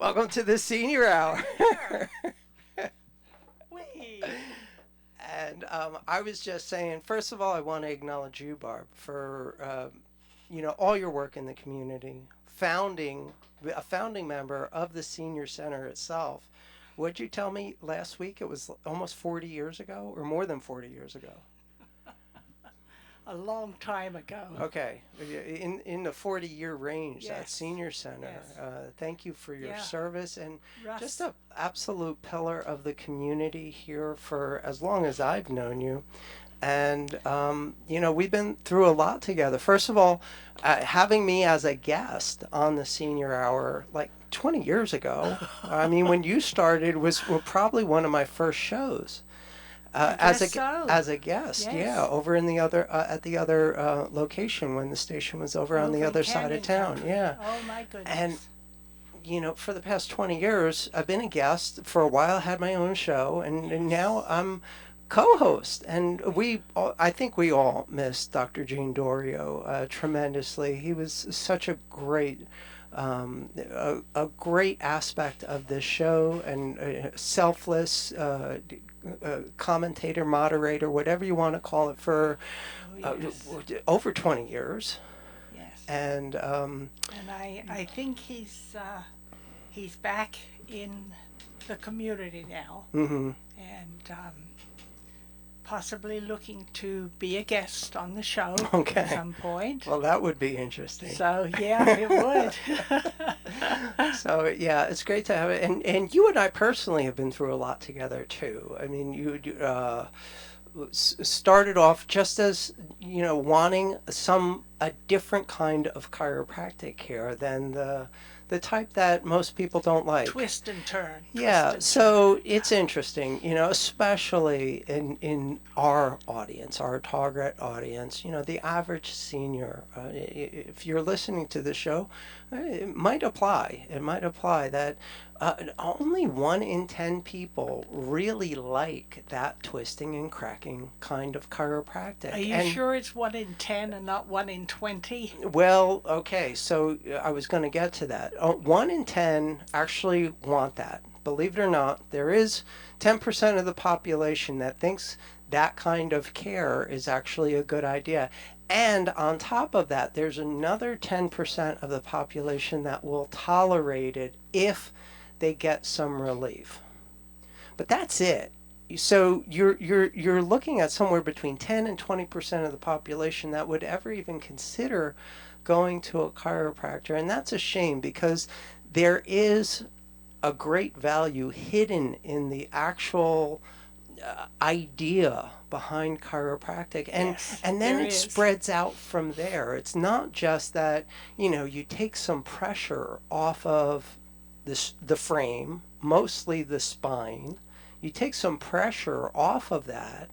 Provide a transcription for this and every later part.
Welcome to the senior hour. Wee. And I was just saying, first of all, I want to acknowledge you, Barb, for all your work in the community, a founding member of the senior center itself. What'd you tell me last week? It was almost 40 years ago, or more than 40 years ago. A long time ago. Okay, in the 40-year range, that Yes. senior center. Yes. Thank you for your Yeah. service and Russ. just an absolute pillar of the community here for as long as I've known you. And, we've been through a lot together. First of all, having me as a guest on the senior hour like 20 years ago, I mean, when you started was probably one of my first shows. Guess so. As a guest, Yes. yeah, over in the other at the other location when the station was over on the Over in other side of town, Camden yeah. Oh my goodness. And for the past 20 years, I've been a guest. For a while, I had my own show, and now I'm co-host. And I think we all miss Dr. Gene Dorio tremendously. He was such a great. A great aspect of this show and selfless commentator, moderator, whatever you want to call it, for yes. over 20 years. Yes. And And I think he's back in the community now, mhm. and possibly looking to be a guest on the show Okay. at some point. Well, that would be interesting. So yeah, it would. So yeah, it's great to have it. And you and I personally have been through a lot together too. I mean, you started off just as wanting a different kind of chiropractic care than the type that most people don't like. Twist and turn. Yeah, twist and so turn. it's interesting, especially in our audience, our target audience, the average senior. If you're listening to the show, it might apply. It might apply that only 1 in 10 people really like that twisting and cracking kind of chiropractic. Are you And sure it's 1 in 10 and not 1 in 20? well, okay, so I was going to get to that. 1 in 10 actually want that. Believe it or not, there is 10% of the population that thinks that kind of care is actually a good idea. And on top of that, there's another 10% of the population that will tolerate it if they get some relief. But that's it. So you're looking at somewhere between 10 and 20% of the population that would ever even consider going to a chiropractor, and that's a shame because there is a great value hidden in the actual idea behind chiropractic, and Yes, and then there it is. spreads out from there. It's not just that you take some pressure off of the frame, mostly the spine. You take some pressure off of that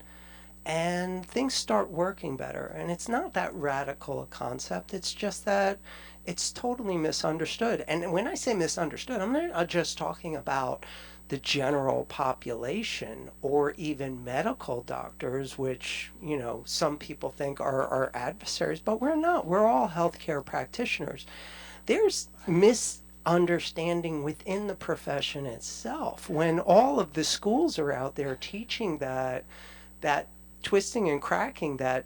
and things start working better. And it's not that radical a concept. It's just that it's totally misunderstood. And when I say misunderstood, I'm not just talking about the general population or even medical doctors, which, some people think are our adversaries, but we're not. We're all healthcare practitioners. There's misunderstanding within the profession itself when all of the schools are out there teaching that twisting and cracking that,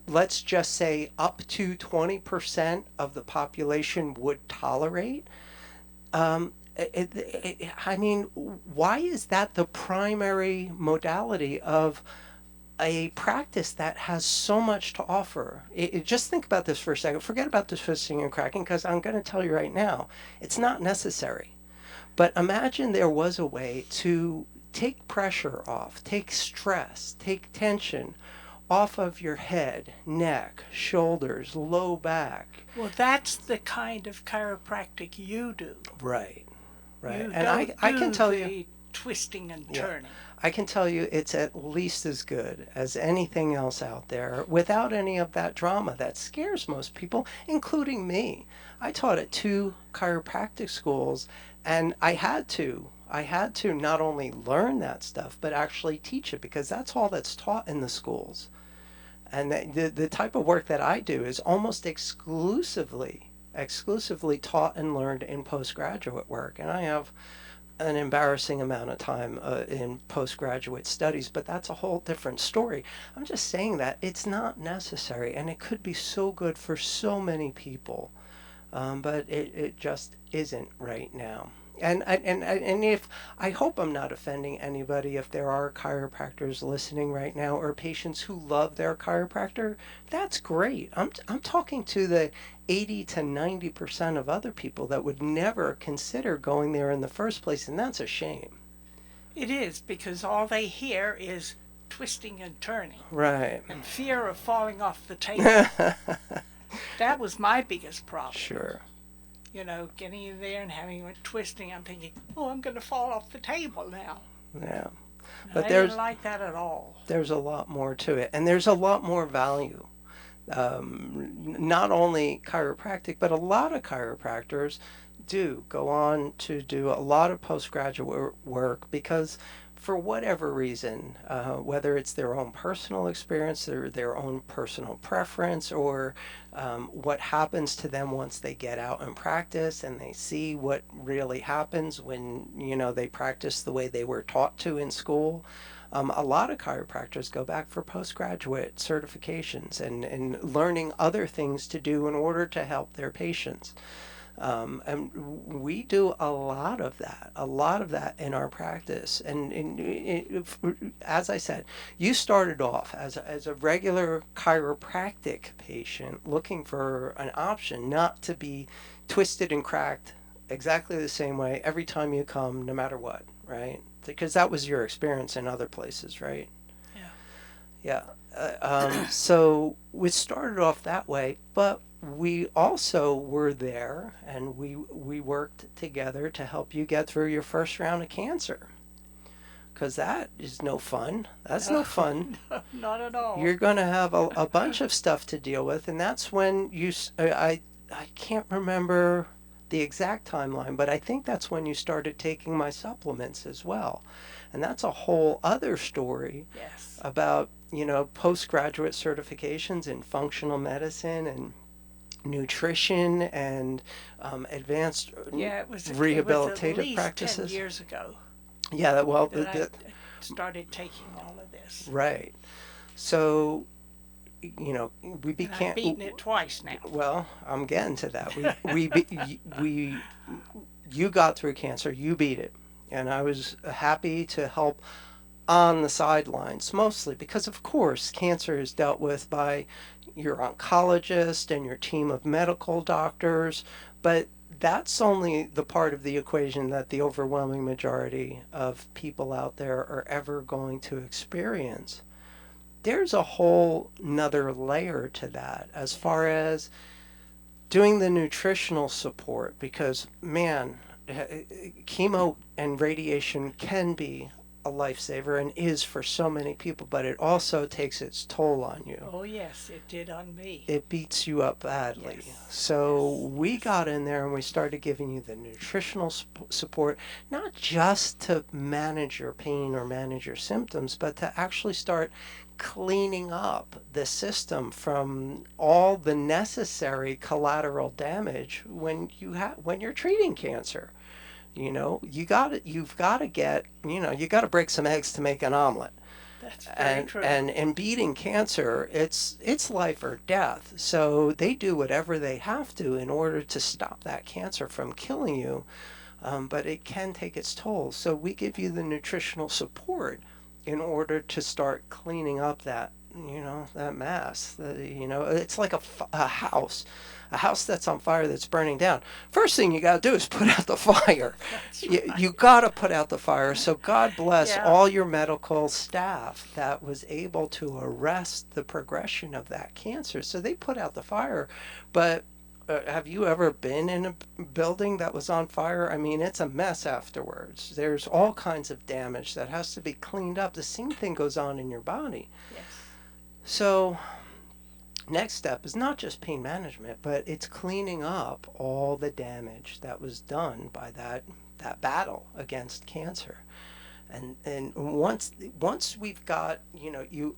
let's just say, up to 20% of the population would tolerate. I mean, why is that the primary modality of a practice that has so much to offer? Just think about this for a second. Forget about the twisting and cracking, because I'm going to tell you right now, it's not necessary. But imagine there was a way to take pressure off, take stress, take tension off of your head, neck, shoulders, low back. Well, that's the kind of chiropractic you do. Right, right. You And don't I do can tell the you, twisting and Yeah. turning. I can tell you it's at least as good as anything else out there without any of that drama that scares most people, including me. I taught at 2 chiropractic schools, and I had to. I had to not only learn that stuff, but actually teach it, because that's all that's taught in the schools. And the type of work that I do is almost exclusively exclusively taught and learned in postgraduate work. And I have an embarrassing amount of time in postgraduate studies, but that's a whole different story. I'm just saying that it's not necessary, and it could be so good for so many people, but it just isn't right now. And if I hope I'm not offending anybody if there are chiropractors listening right now or patients who love their chiropractor, that's great. I'm talking to the 80 to 90% of other people that would never consider going there in the first place, and that's a shame. It is, because all they hear is twisting and turning Right. and fear of falling off the table. That was my biggest problem. Sure. You know, getting in there and having it twisting. I'm thinking, oh, I'm going to fall off the table now. Yeah. And But I there's didn't like that at all. there's a lot more to it, and there's a lot more value. Not only chiropractic, but a lot of chiropractors do go on to do a lot of postgraduate work because, for whatever reason, whether it's their own personal experience or their own personal preference, or what happens to them once they get out and practice and they see what really happens when they practice the way they were taught to in school. A lot of chiropractors go back for postgraduate certifications and learning other things to do in order to help their patients. And we do a lot of that in our practice. And as I said, you started off as a regular chiropractic patient looking for an option not to be twisted and cracked exactly the same way every time you come, no matter what, right? Because that was your experience in other places, right? Yeah. Yeah. So we started off that way, but we also were there and we worked together to help you get through your first round of cancer. Because that is no fun. That's no fun. Not at all. You're going to have a bunch of stuff to deal with, and that's when I can't remember the exact timeline, but I think that's when you started taking my supplements as well. And that's a whole other story Yes. about, postgraduate certifications in functional medicine and nutrition and advanced Yeah, it was rehabilitative at least practices. 10 years ago Yeah, well, that I started taking all of this. right. So, we And became. I've beaten it twice now. Well, I'm getting to that. You got through cancer. You beat it, and I was happy to help on the sidelines, mostly because, of course, cancer is dealt with by your oncologist and your team of medical doctors, but that's only the part of the equation that the overwhelming majority of people out there are ever going to experience. There's a whole nother layer to that as far as doing the nutritional support because, man, chemo and radiation can be a lifesaver and is for so many people, but it also takes its toll on you. Oh, yes, it did on me. It beats you up badly. Yes. So Yes. we got in there and we started giving you the nutritional support, not just to manage your pain or manage your symptoms, but to actually start cleaning up the system from all the necessary collateral damage when you're treating cancer. You've got to get, you got to break some eggs to make an omelet. That's very And true. and in beating cancer, it's life or death. So they do whatever they have to in order to stop that cancer from killing you. But it can take its toll. So we give you the nutritional support in order to start cleaning up that mass. It's like a house that's on fire that's burning down. First thing you got to do is put out the fire. That's You, right. you got to put out the fire. So God bless Yeah. all your medical staff that was able to arrest the progression of that cancer. So they put out the fire. But have you ever been in a building that was on fire? I mean, it's a mess afterwards. There's all kinds of damage that has to be cleaned up. The same thing goes on in your body. Yes. So next step is not just pain management, but it's cleaning up all the damage that was done by that battle against cancer. And once we've got you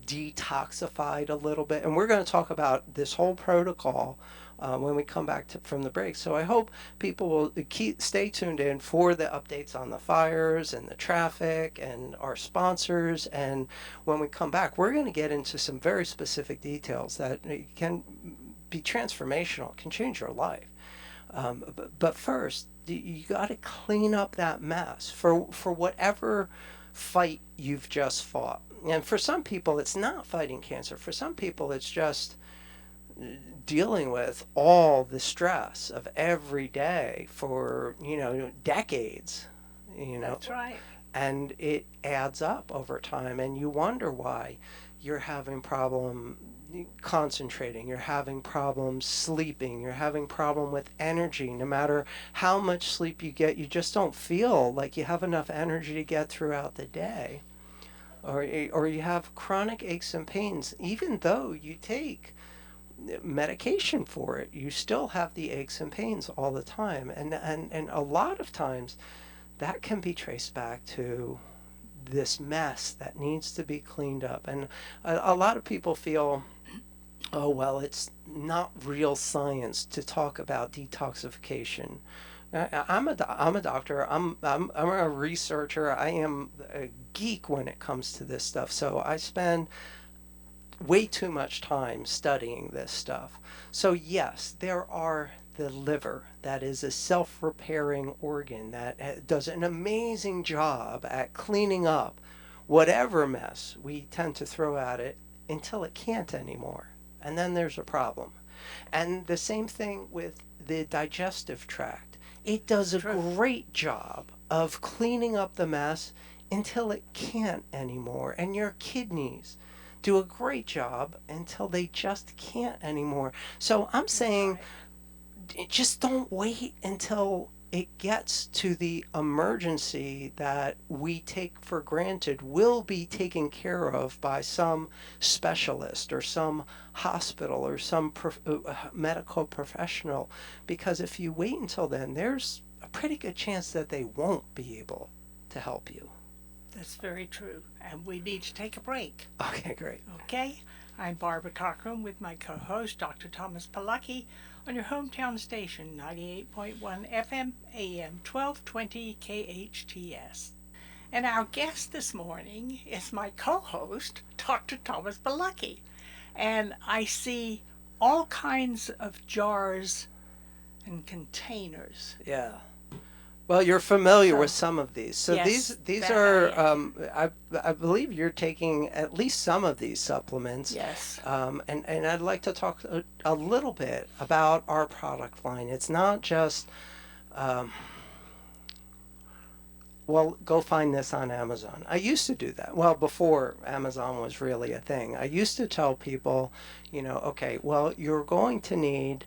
detoxified a little bit, and we're going to talk about this whole protocol when we come back from the break. So I hope people will stay tuned in for the updates on the fires and the traffic and our sponsors. And when we come back, we're going to get into some very specific details that can be transformational, can change your life. But first, you got to clean up that mess for whatever fight you've just fought. And for some people, it's not fighting cancer. For some people, it's just dealing with all the stress of every day for, decades, That's right. and it adds up over time, and you wonder why you're having problem concentrating, you're having problems sleeping, you're having problem with energy. No matter how much sleep you get, you just don't feel like you have enough energy to get throughout the day. Or you have chronic aches and pains even though you take medication for it. You still have the aches and pains all the time, and a lot of times that can be traced back to this mess that needs to be cleaned up. And a lot of people feel, oh, well, it's not real science to talk about detoxification. I'm a doctor. I'm a researcher. I am a geek when it comes to this stuff. So I spend way too much time studying this stuff. So yes, there are the liver, that is a self-repairing organ that does an amazing job at cleaning up whatever mess we tend to throw at it until it can't anymore. And then there's a problem. And the same thing with the digestive tract. It does a great job of cleaning up the mess until it can't anymore. And your kidneys do a great job until they just can't anymore. So I'm saying just don't wait until it gets to the emergency that we take for granted will be taken care of by some specialist or some hospital or some medical professional. Because if you wait until then, there's a pretty good chance that they won't be able to help you. That's very true. And we need to take a break. Okay, great. Okay? I'm Barbara Cochran with my co-host, Dr. Thomas Polucki, on your hometown station, 98.1 FM, AM 1220 KHTS. And our guest this morning is my co-host, Dr. Thomas Polucki. And I see all kinds of jars and containers. Yeah. Well, you're familiar with some of these. So yes, these are, I believe you're taking at least some of these supplements. Yes. And I'd like to talk a little bit about our product line. It's not just, well, go find this on Amazon. I used to do that. Well, before Amazon was really a thing. I used to tell people, okay, well, you're going to need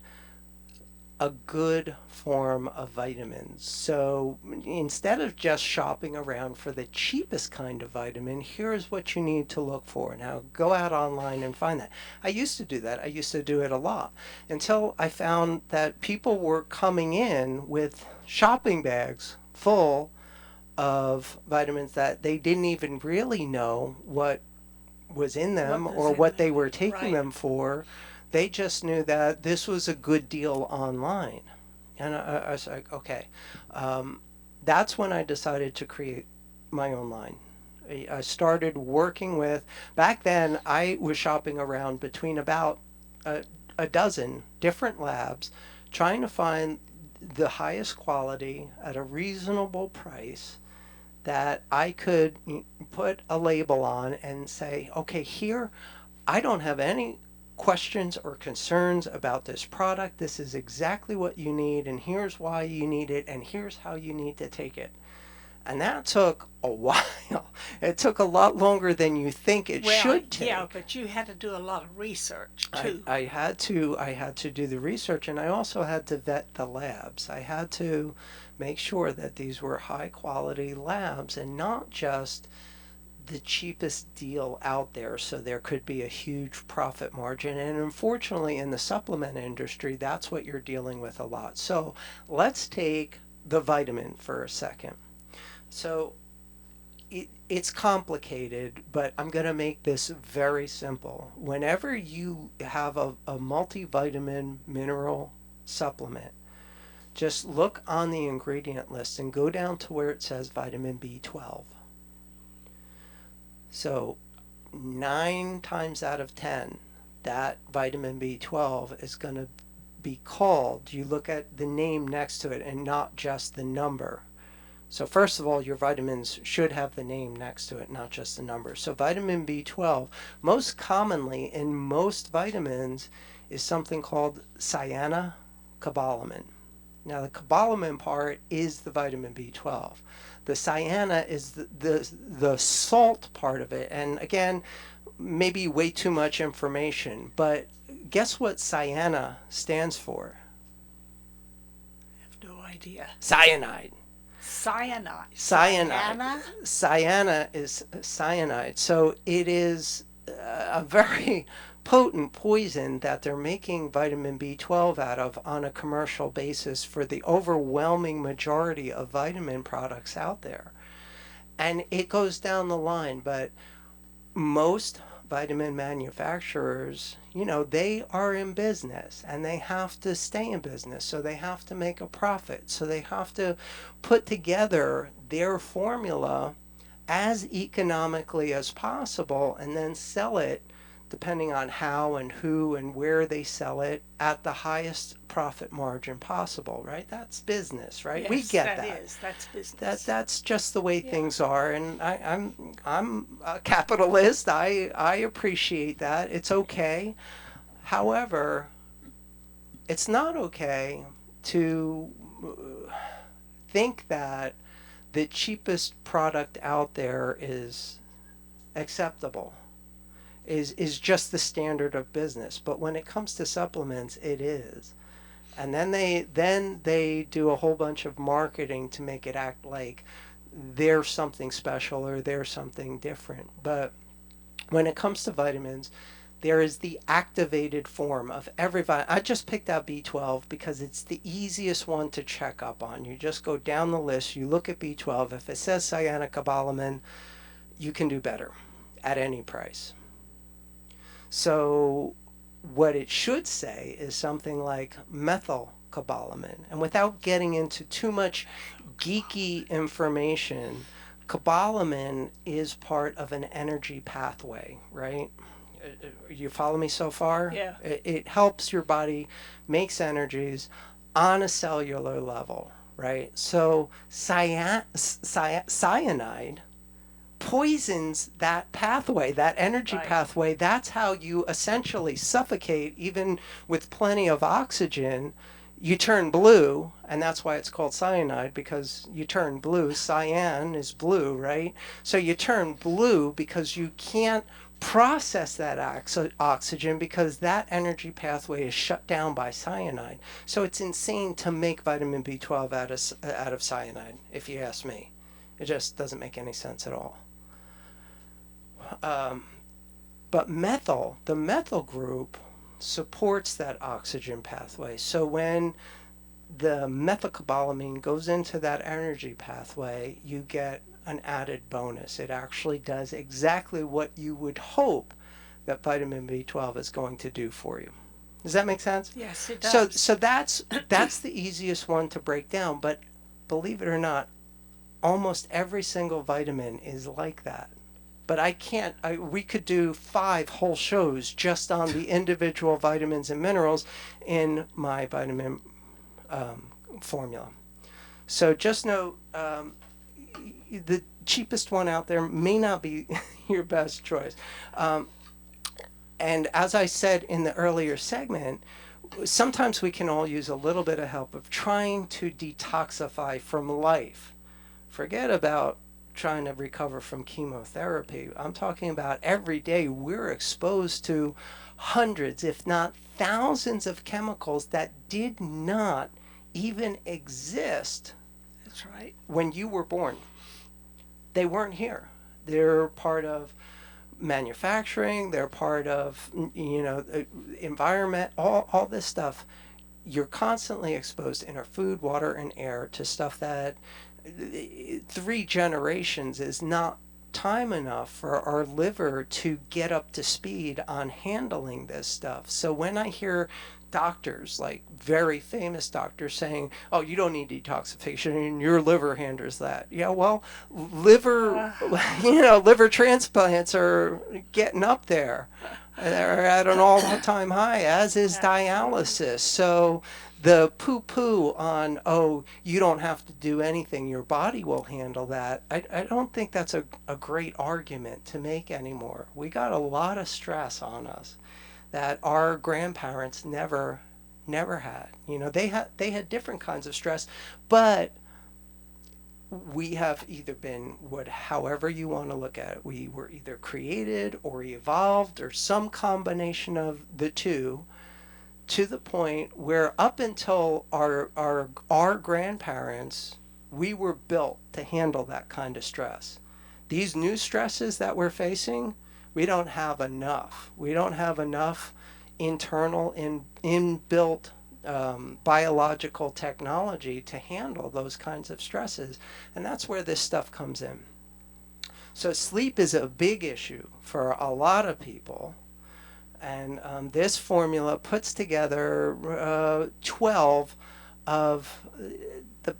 a good form of vitamins. So instead of just shopping around for the cheapest kind of vitamin, here's what you need to look for. Now go out online and find that. I used to do that. I used to do it a lot until I found that people were coming in with shopping bags full of vitamins that they didn't even really know what was in them or what they were taking them for. They just knew that this was a good deal online. And I was like, okay. That's when I decided to create my own line. I started working with, back then I was shopping around between about a dozen different labs, trying to find the highest quality at a reasonable price that I could put a label on and say, okay, here, I don't have any questions or concerns about this product. This is exactly what you need, and here's why you need it, and here's how you need to take it. And that took a while. It took a lot longer than you think it should take. Yeah, but you had to do a lot of research too. I had to do the research, and I also had to vet the labs. I had to make sure that these were high quality labs and not just the cheapest deal out there, so there could be a huge profit margin. And unfortunately in the supplement industry, that's what you're dealing with a lot. So let's take the vitamin for a second. So it's complicated, but I'm going to make this very simple. Whenever you have a multivitamin mineral supplement, just look on the ingredient list and go down to where it says vitamin B12. So 9 times out of 10, that vitamin B12 is going to be called, you look at the name next to it and not just the number. So first of all, your vitamins should have the name next to it, not just the number. So vitamin B12, most commonly in most vitamins, is something called cyanocobalamin. Now the cobalamin part is the vitamin B12. The cyana is the salt part of it. And again, maybe way too much information, but guess what cyana stands for? I have no idea. Cyanide. Cyanide. Cyanide. Cyana is cyanide. So it is a very potent poison that they're making vitamin B12 out of on a commercial basis for the overwhelming majority of vitamin products out there. And it goes down the line, but most vitamin manufacturers, they are in business and they have to stay in business. So they have to make a profit. So they have to put together their formula as economically as possible and then sell it, depending on how and who and where they sell it, at the highest profit margin possible, right? That's business, right? Yes, we get that. That's business. That's just the way things are, and I'm a capitalist. I appreciate that. It's okay. However, it's not okay to think that the cheapest product out there is acceptable. Is just the standard of business. But when it comes to supplements, it is. And then they do a whole bunch of marketing to make it act like they're something special or they're something different. But when it comes to vitamins, there is the activated form of every vitamin. I just picked out B12 because it's the easiest one to check up on. You just go down the list, you look at B12. If it says cyanocobalamin, you can do better at any price. So what it should say is something like methylcobalamin. And without getting into too much geeky information, cobalamin is part of an energy pathway, right? You follow me so far? Yeah. It helps your body makes energies on a cellular level, right? So cyanide poisons that pathway, that energy pathway. That's how you essentially suffocate, even with plenty of oxygen. You turn blue, and that's why it's called cyanide, because you turn blue. Cyan is blue, right? So you turn blue because you can't process that oxygen because that energy pathway is shut down by cyanide. So it's insane to make vitamin B12 out of cyanide, if you ask me. It just doesn't make any sense at all. But the methyl group supports that oxygen pathway. So when the methylcobalamin goes into that energy pathway, you get an added bonus. It actually does exactly what you would hope that vitamin B12 is going to do for you. Does that make sense? Yes, it does. So that's the easiest one to break down. But believe it or not, almost every single vitamin is like that. But we could do 5 whole shows just on the individual vitamins and minerals in my vitamin formula. So just know the cheapest one out there may not be your best choice. And as I said in the earlier segment, sometimes we can all use a little bit of help of trying to detoxify from life. Forget about trying to recover from chemotherapy. I'm talking about every day we're exposed to hundreds, if not thousands, of chemicals that did not even exist. That's right. When you were born. They weren't here. They're part of manufacturing, they're part of, environment, all this stuff. You're constantly exposed in our food, water, and air to stuff that 3 generations is not time enough for our liver to get up to speed on handling this stuff. So when I hear doctors, like very famous doctors, saying, "Oh, you don't need detoxification and your liver handles that." Yeah, well, liver, Uh, liver transplants are getting up there. They're at an all-time high, as is Absolutely. dialysis. So the poo-poo on, oh, you don't have to do anything, your body will handle that, I don't think that's a great argument to make anymore. We got a lot of stress on us that our grandparents never had. They had different kinds of stress, but we have either been, what however you want to look at it, we were either created or evolved or some combination of the two, to the point where up until our grandparents, we were built to handle that kind of stress. These new stresses that we're facing, we don't have enough. We don't have enough internal inbuilt biological technology to handle those kinds of stresses. And that's where this stuff comes in. So sleep is a big issue for a lot of people. And this formula puts together 12 of the,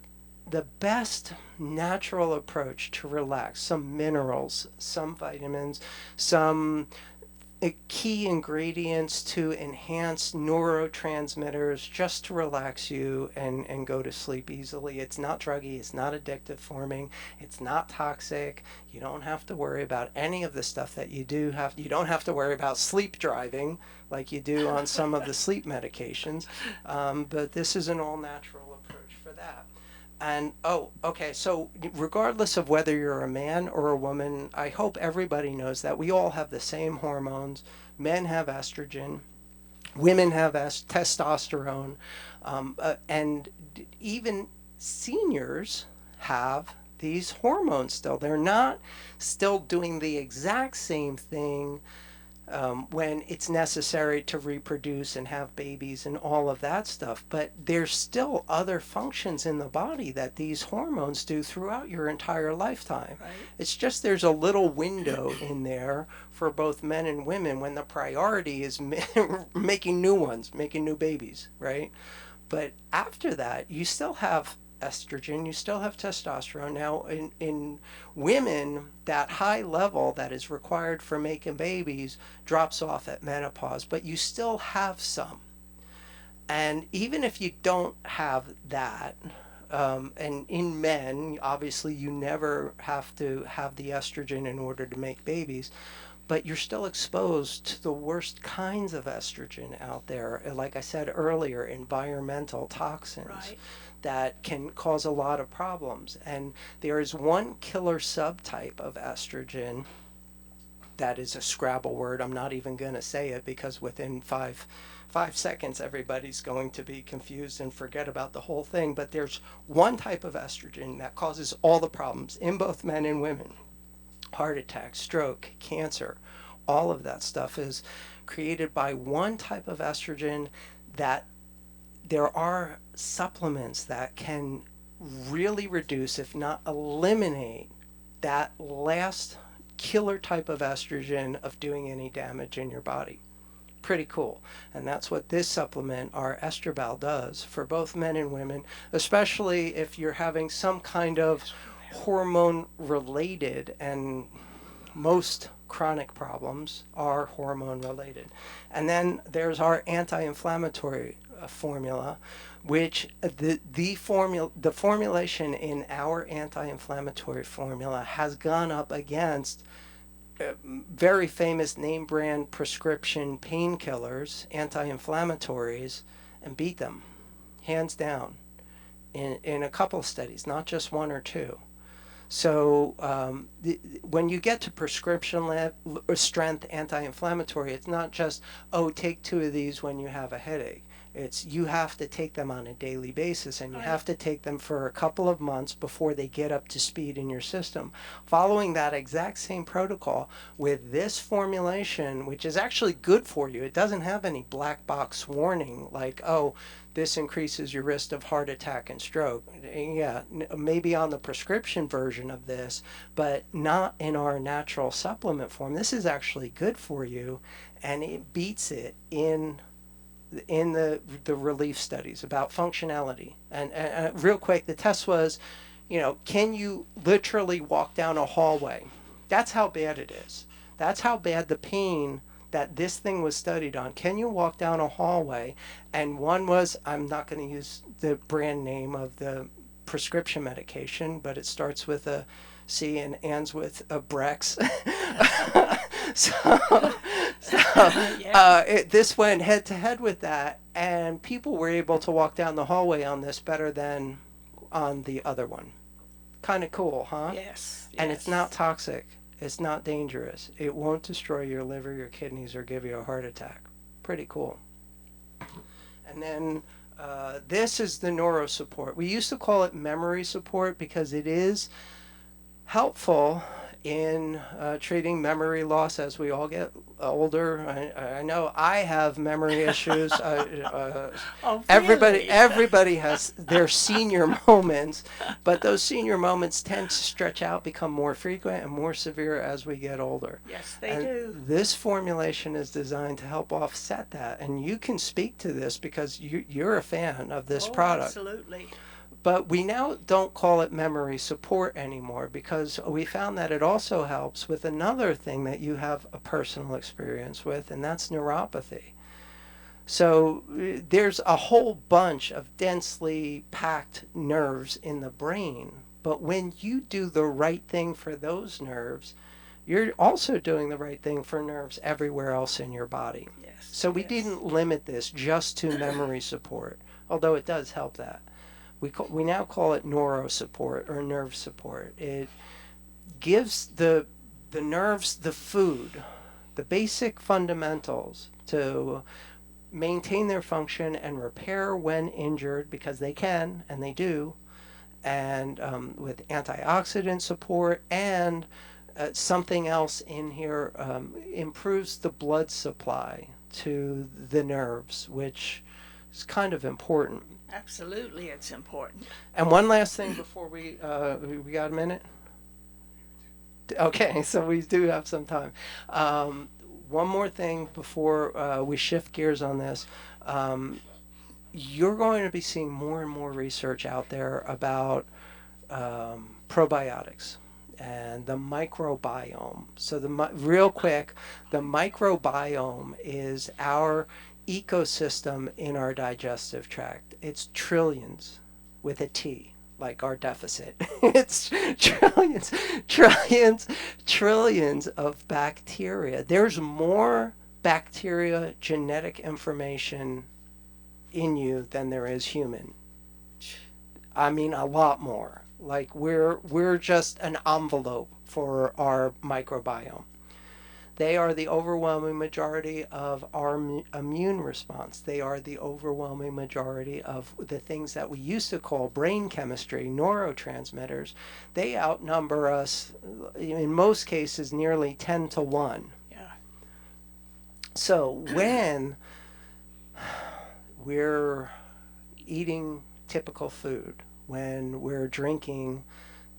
the best natural approach to relax. Some minerals, some vitamins, some key ingredients to enhance neurotransmitters just to relax you and go to sleep easily. It's not druggy, it's not addictive forming, it's not toxic. You don't have to worry about any of the stuff that you don't have to worry about sleep driving like you do on some of the sleep medications. But this is an all natural approach for that. And oh, okay, so regardless of whether you're a man or a woman, I hope everybody knows that we all have the same hormones. Men have estrogen, women have testosterone, and even seniors have these hormones still. They're not still doing the exact same thing when it's necessary to reproduce and have babies and all of that stuff. But there's still other functions in the body that these hormones do throughout your entire lifetime. right. It's just there's a little window in there for both men and women when the priority is making new ones, making new babies, right? But after that, you still have estrogen, you still have testosterone. Now, in women, that high level that is required for making babies drops off at menopause, but you still have some. And even if you don't have that, and in men, obviously, you never have to have the estrogen in order to make babies, but you're still exposed to the worst kinds of estrogen out there. Like I said earlier, environmental toxins Right. that can cause a lot of problems. And there is one killer subtype of estrogen that is a Scrabble word. I'm not even going to say it because within 5 seconds everybody's going to be confused and forget about the whole thing. But there's one type of estrogen that causes all the problems in both men and women: heart attack, stroke, cancer. All of that stuff is created by one type of estrogen. That there are supplements that can really reduce, if not eliminate, that last killer type of estrogen of doing any damage in your body. Pretty cool. And that's what this supplement, our EstroBal, does for both men and women, especially if you're having some kind of hormone related, and most chronic problems are hormone related. And then there's our anti-inflammatory formula, which the formulation in our anti-inflammatory formula has gone up against very famous name brand prescription painkillers, anti-inflammatories, and beat them hands down in a couple of studies, not just one or two. So when you get to prescription strength anti-inflammatory, it's not just, oh, take 2 of these when you have a headache. It's you have to take them on a daily basis, and you Right. have to take them for a couple of months before they get up to speed in your system. Following that exact same protocol with this formulation, which is actually good for you, it doesn't have any black box warning like, oh, this increases your risk of heart attack and stroke. Yeah, maybe on the prescription version of this, but not in our natural supplement form. This is actually good for you, and it beats it in the relief studies about functionality. And real quick, the test was, can you literally walk down a hallway? That's how bad it is. That's how bad the pain that this thing was studied on. Can you walk down a hallway? And one was, I'm not going to use the brand name of the prescription medication, but it starts with a C and ends with a Brex. so Yes. this went head to head with that, and people were able to walk down the hallway on this better than on the other one. Kind of cool, huh? Yes. And it's Yes. not toxic. It's not dangerous. It won't destroy your liver, your kidneys, or give you a heart attack. Pretty cool. And then this is the neuro support. We used to call it memory support because it is helpful in treating memory loss as we all get older. I know I have memory issues. Oh, Everybody, really? everybody has their senior moments, but those senior moments tend to stretch out, become more frequent and more severe as we get older. Yes, they And do. this formulation is designed to help offset that. And you can speak to this because you're a fan of this Oh, product. absolutely. But we now don't call it memory support anymore because we found that it also helps with another thing that you have a personal experience with, and that's neuropathy. So there's a whole bunch of densely packed nerves in the brain. But when you do the right thing for those nerves, you're also doing the right thing for nerves everywhere else in your body. Yes. So we Yes. didn't limit this just to memory support, although it does help that. We now call it neuro support or nerve support. It gives the nerves the food, the basic fundamentals to maintain their function and repair when injured because they can and they do, and with antioxidant support and something else in here improves the blood supply to the nerves, which is kind of important. Absolutely, it's important. And one last thing before we got a minute? Okay, so we do have some time. One more thing before we shift gears on this. You're going to be seeing more and more research out there about probiotics and the microbiome. So real quick, the microbiome is our ecosystem in our digestive tract. It's trillions with a T, like our deficit. It's trillions, trillions, trillions of bacteria. There's more bacteria genetic information in you than there is human. I mean, a lot more. Like we're just an envelope for our microbiome. They are the overwhelming majority of our immune response. They are the overwhelming majority of the things that we used to call brain chemistry, neurotransmitters. They outnumber us in most cases nearly 10 to 1. Yeah. So when we're eating typical food, when we're drinking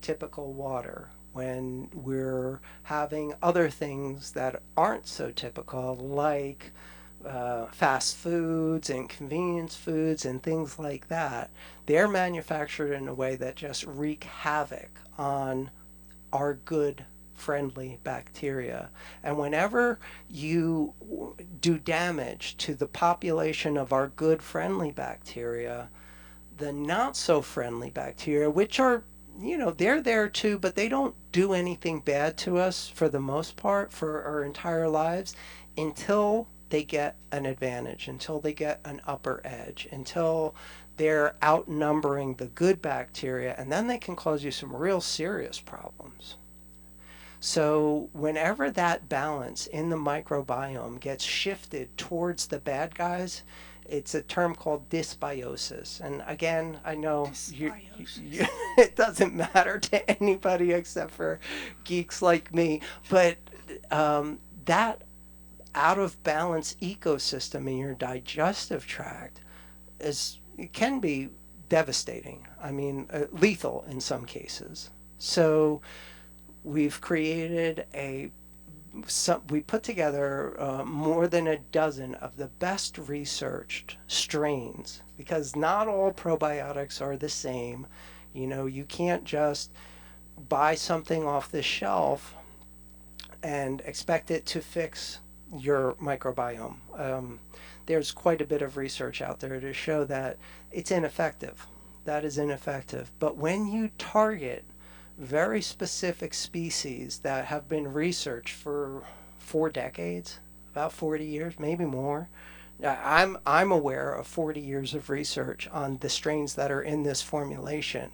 typical water, when we're having other things that aren't so typical, like fast foods and convenience foods and things like that, they're manufactured in a way that just wreak havoc on our good friendly bacteria. And whenever you do damage to the population of our good friendly bacteria, the not so friendly bacteria, which are, they're there too, but they don't do anything bad to us for the most part for our entire lives until they get an advantage, until they get an upper edge, until they're outnumbering the good bacteria, and then they can cause you some real serious problems. So, whenever that balance in the microbiome gets shifted towards the bad guys, It's a term called dysbiosis. And again, I know Dysbiosis. it doesn't matter to anybody except for geeks like me, but that out of balance ecosystem in your digestive tract is, it can be devastating. I mean, lethal in some cases. So we've created we put together more than a dozen of the best researched strains, because not all probiotics are the same. You know, you can't just buy something off the shelf and expect it to fix your microbiome. There's quite a bit of research out there to show that it's ineffective. That is ineffective. But when you target very specific species that have been researched for 4 decades, about 40 years, maybe more. I'm aware of 40 years of research on the strains that are in this formulation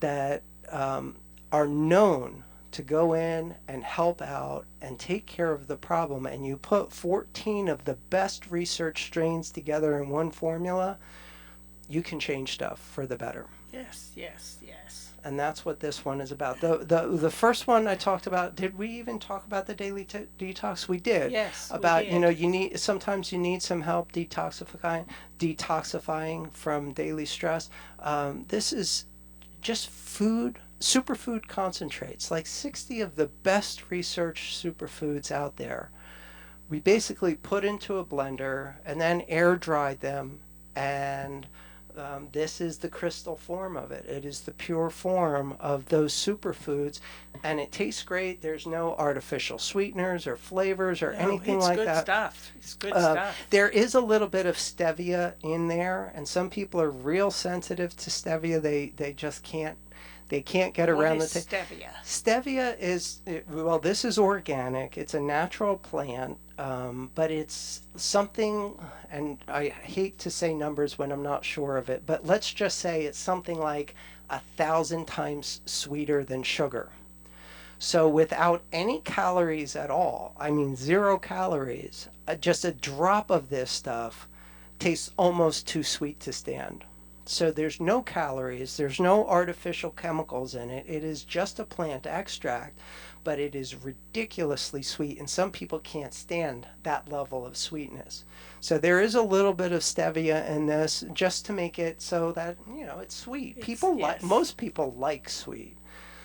that are known to go in and help out and take care of the problem. And you put 14 of the best research strains together in one formula, you can change stuff for the better. Yes, yes, yes. And that's what this one is about. The first one I talked about, did we even talk about the daily detox? We did. Yes, about we did. sometimes you need some help detoxifying from daily stress. This is just superfood concentrates, like 60 of the best researched superfoods out there. We basically put into a blender and then air dried them, and this is the crystal form of it. It is the pure form of those superfoods, and it tastes great. There's no artificial sweeteners or flavors or anything like that. It's good stuff. It's good stuff. There is a little bit of stevia in there, and some people are real sensitive to stevia. They just can't. They can't get around What is stevia? Stevia is, well, this is organic. It's a natural plant, but it's something, and I hate to say numbers when I'm not sure of it, but let's just say it's something like 1,000 times sweeter than sugar. So without any calories at all, I mean 0 calories, just a drop of this stuff tastes almost too sweet to stand. So there's no calories, there's no artificial chemicals in it. It is just a plant extract, but it is ridiculously sweet, and some people can't stand that level of sweetness. So there is a little bit of stevia in this just to make it so that, it's sweet. Most people like sweet.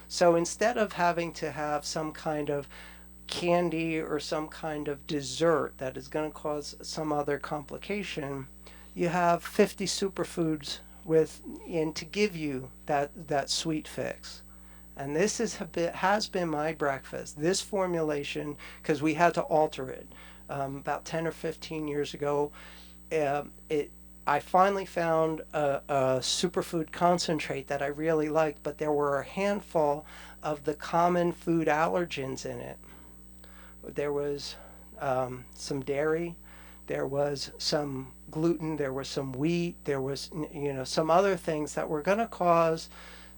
So instead of having to have some kind of candy or some kind of dessert that is going to cause some other complication, you have 50 superfoods to give you that sweet fix. And this has been my breakfast. This formulation, because we had to alter it about 10 or 15 years ago. I finally found a superfood concentrate that I really liked, but there were a handful of the common food allergens in it. There was some dairy, there was some gluten, there was some wheat, there was some other things that were going to cause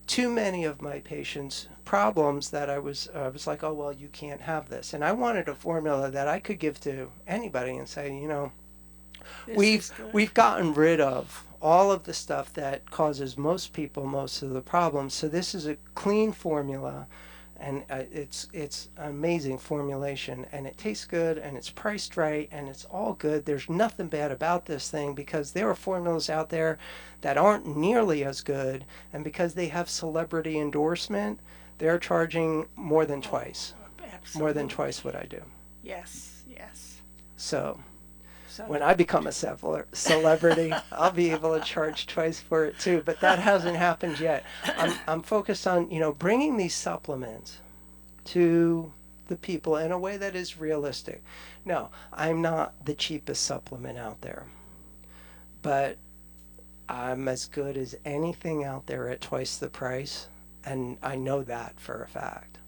too many of my patients problems, that I was like, oh well, you can't have this. And I wanted a formula that I could give to anybody and say, we've gotten rid of all of the stuff that causes most people most of the problems. So this is a clean formula, and it's an amazing formulation, and it tastes good, and it's priced right, and it's all good. There's nothing bad about this thing, because there are formulas out there that aren't nearly as good, and because they have celebrity endorsement, they're charging more than twice what I do. Yes, yes. So when I become a celebrity, I'll be able to charge twice for it too. But that hasn't happened yet. I'm focused on, bringing these supplements to the people in a way that is realistic. No, I'm not the cheapest supplement out there, but I'm as good as anything out there at twice the price, and I know that for a fact.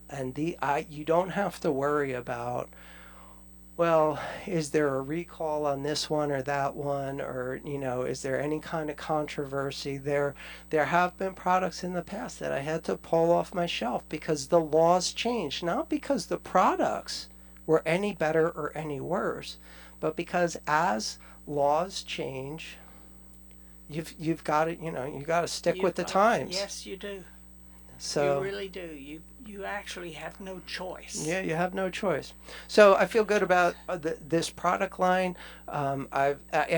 And you don't have to worry about, well, is there a recall on this one or that one, or is there any kind of controversy? There have been products in the past that I had to pull off my shelf because the laws changed, not because the products were any better or any worse, but because as laws change. You've got to, you got to stick with the got, times. yes, you do. So you really do. You actually have no choice. yeah, you have no choice. So I feel good about this product line. I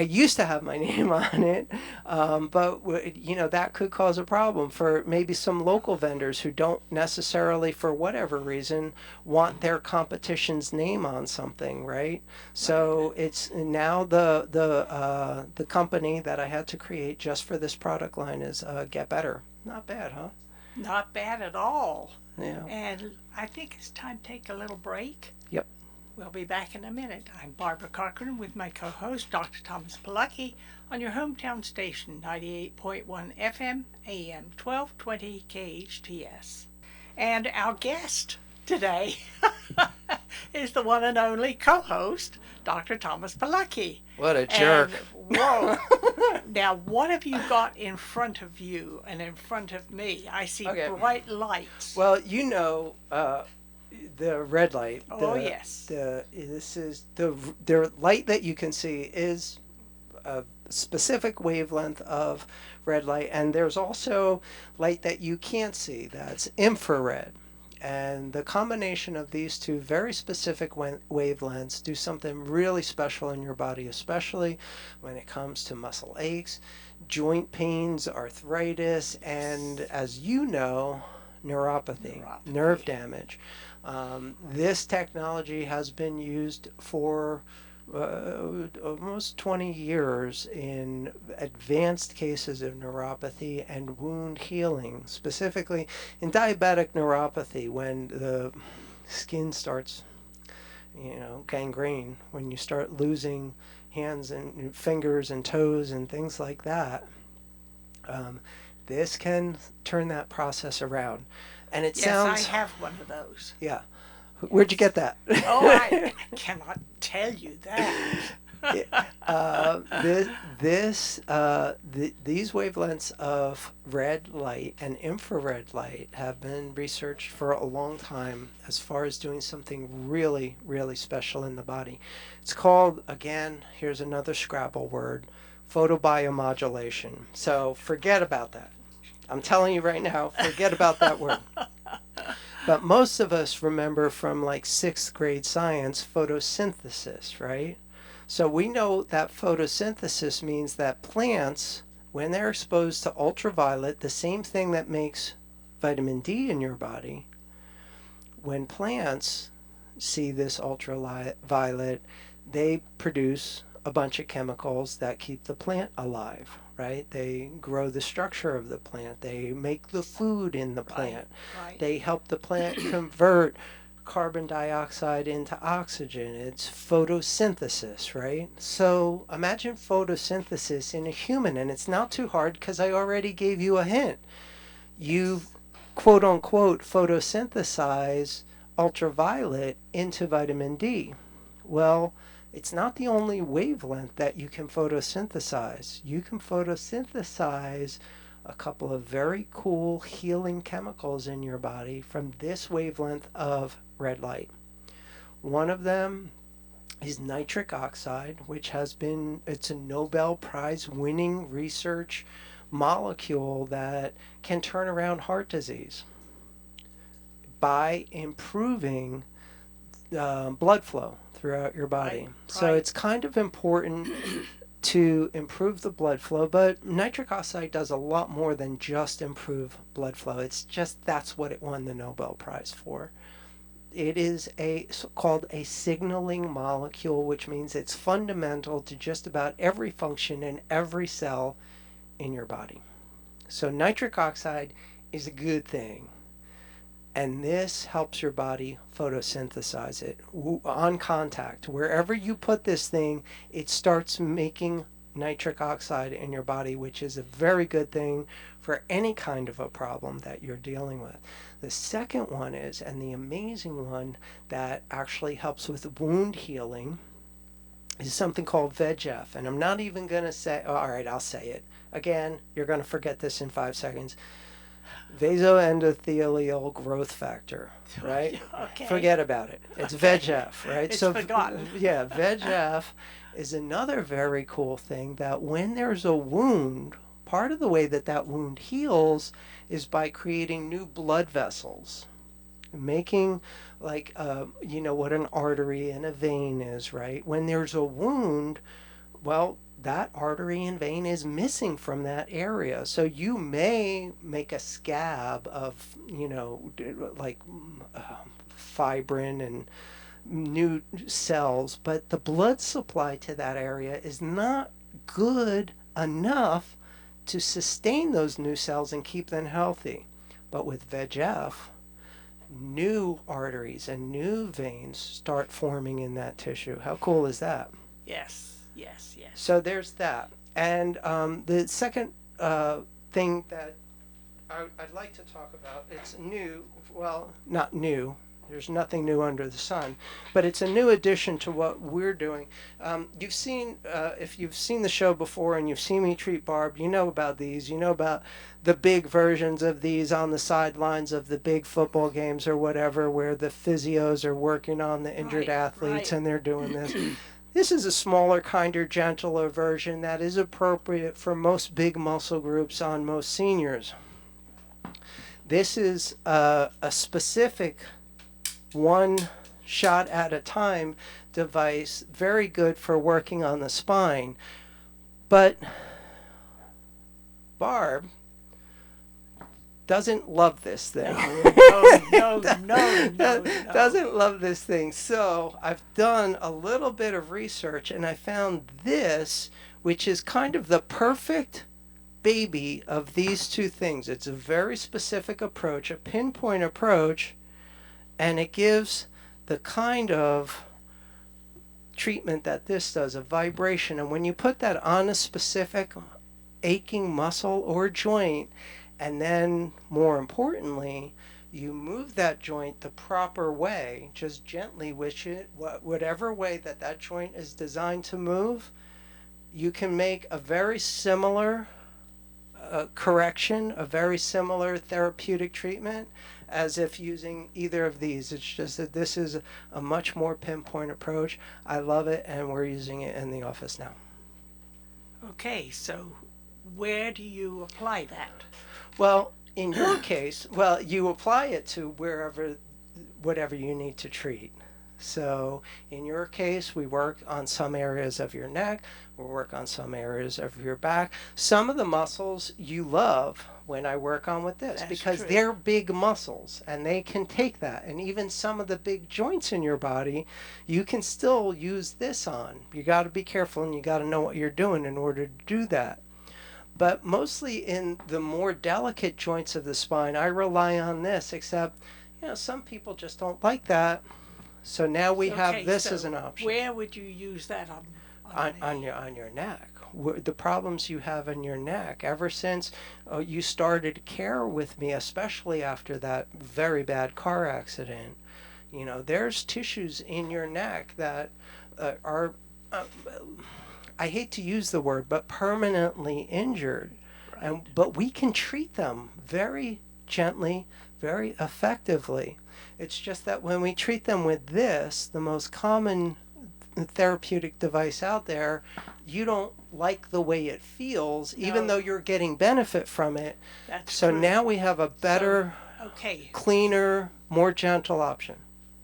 used to have my name on it, but that could cause a problem for maybe some local vendors who don't necessarily, for whatever reason, want their competition's name on something, right? So it's now the company that I had to create just for this product line is Get Better. Not bad, huh? Not bad at all. Yeah. And I think it's time to take a little break. Yep. We'll be back in a minute. I'm Barbara Cochran with my co-host, Dr. Thomas Polucki, on your hometown station, 98.1 FM, AM 1220 KHTS. And our guest today is the one and only co-host, Dr. Thomas Polucki. What a jerk. And, whoa. Now, what have you got in front of you and in front of me? I see bright lights. Well, the red light. Yes. This is the light that you can see is a specific wavelength of red light, and there's also light that you can't see. That's infrared. And the combination of these two very specific wavelengths do something really special in your body, especially when it comes to muscle aches, joint pains, arthritis, and as you know, neuropathy. Nerve damage. This technology has been used for almost 20 years in advanced cases of neuropathy and wound healing, specifically in diabetic neuropathy when the skin starts, gangrene, when you start losing hands and fingers and toes and things like that. This can turn that process around. And it sounds... Yes, I have one of those. Yeah. Where'd you get that? Oh, I cannot tell you that. These wavelengths of red light and infrared light have been researched for a long time as far as doing something really, really special in the body. It's called, again, here's another Scrabble word, photobiomodulation. So forget about that. I'm telling you right now, forget about that word. But most of us remember from like 6th grade science photosynthesis, right? So we know that photosynthesis means that plants, when they're exposed to ultraviolet, the same thing that makes vitamin D in your body, when plants see this ultraviolet, they produce a bunch of chemicals that keep the plant alive, right? They grow the structure of the plant. They make the food in the plant. Right. They help the plant convert carbon dioxide into oxygen. It's photosynthesis, right? So imagine photosynthesis in a human, and it's not too hard because I already gave you a hint. You, quote unquote, photosynthesize ultraviolet into vitamin D. Well, it's not the only wavelength that you can photosynthesize. You can photosynthesize a couple of very cool healing chemicals in your body from this wavelength of red light. One of them is nitric oxide, which it's a Nobel Prize winning research molecule that can turn around heart disease by improving blood flow throughout your body. Right. So it's kind of important to improve the blood flow, but nitric oxide does a lot more than just improve blood flow. It's just that's what it won the Nobel Prize for. It is called a signaling molecule, which means it's fundamental to just about every function in every cell in your body. So nitric oxide is a good thing. And this helps your body photosynthesize it on contact. Wherever you put this thing, it starts making nitric oxide in your body, which is a very good thing for any kind of a problem that you're dealing with. The second one is, and the amazing one that actually helps with wound healing, is something called VEGF. And I'm not even going to say, all right, I'll say it. Again, you're going to forget this in 5 seconds. vasoendothelial growth factor, right? Okay. Forget about it. It's VEGF, right? It's forgotten. Yeah, VEGF is another very cool thing that when there's a wound, part of the way that that wound heals is by creating new blood vessels, making like you know what an artery and a vein is, right? When there's a wound, well, that artery and vein is missing from that area. So you may make a scab of, you know, like fibrin and new cells, but the blood supply to that area is not good enough to sustain those new cells and keep them healthy. But with VEGF, new arteries and new veins start forming in that tissue. How cool is that? Yes, yes, yes. So there's that. And the second thing that I'd like to talk about, it's new, well, not new. There's nothing new under the sun, but it's a new addition to what we're doing. You've seen, if you've seen the show before and you've seen me treat Barb, you know about these. You know about the big versions of these on the sidelines of the big football games or whatever, where the physios are working on the injured athletes and they're doing this. This is a smaller, kinder, gentler version that is appropriate for most big muscle groups on most seniors. This is a specific one shot at a time device, very good for working on the spine. But Barb doesn't love this thing. No. Doesn't love this thing. So I've done a little bit of research and I found this, which is kind of the perfect baby of these two things. It's a very specific approach, a pinpoint approach, and it gives the kind of treatment that this does, a vibration. And when you put that on a specific aching muscle or joint, and then more importantly, you move that joint the proper way, just gently wish it, whatever way that that joint is designed to move, you can make a very similar correction, a very similar therapeutic treatment as if using either of these. It's just that this is a much more pinpoint approach. I love it, and we're using it in the office now. Okay, so where do you apply that? Well, in your case, well, you apply it to whatever you need to treat. So in your case, we work on some areas of your neck, we work on some areas of your back. Some of the muscles you love when I work on with this, because they're big muscles and they can take that. And even some of the big joints in your body, you can still use this on. You got to be careful and you got to know what you're doing in order to do that. But mostly in the more delicate joints of the spine, I rely on this, except, you know, some people just don't like that. So now we have this as an option. Where would you use that on your neck? The problems you have in your neck ever since you started care with me, especially after that very bad car accident. You know, there's tissues in your neck that are, I hate to use the word, but permanently injured. Right. But we can treat them very gently, very effectively. It's just that when we treat them with this, the most common therapeutic device out there, you don't like the way it feels, even though you're getting benefit from it. So now we have a better, cleaner, more gentle option.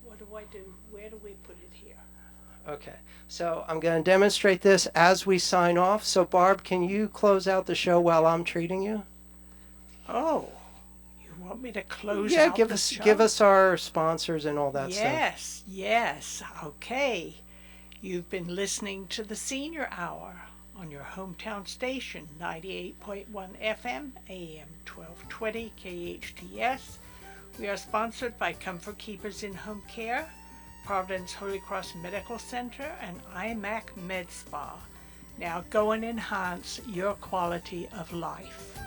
What do I do? Where do we put it here? Okay, so I'm going to demonstrate this as we sign off. So Barb, can you close out the show while I'm treating you? Oh. Want me to close out the show? Give us our sponsors and all that stuff. Yes. Okay. You've been listening to the Senior Hour on your hometown station, 98.1 FM, AM 1220 KHTS. We are sponsored by Comfort Keepers in Home Care, Providence Holy Cross Medical Center, and IMAC Med Spa. Now go and enhance your quality of life.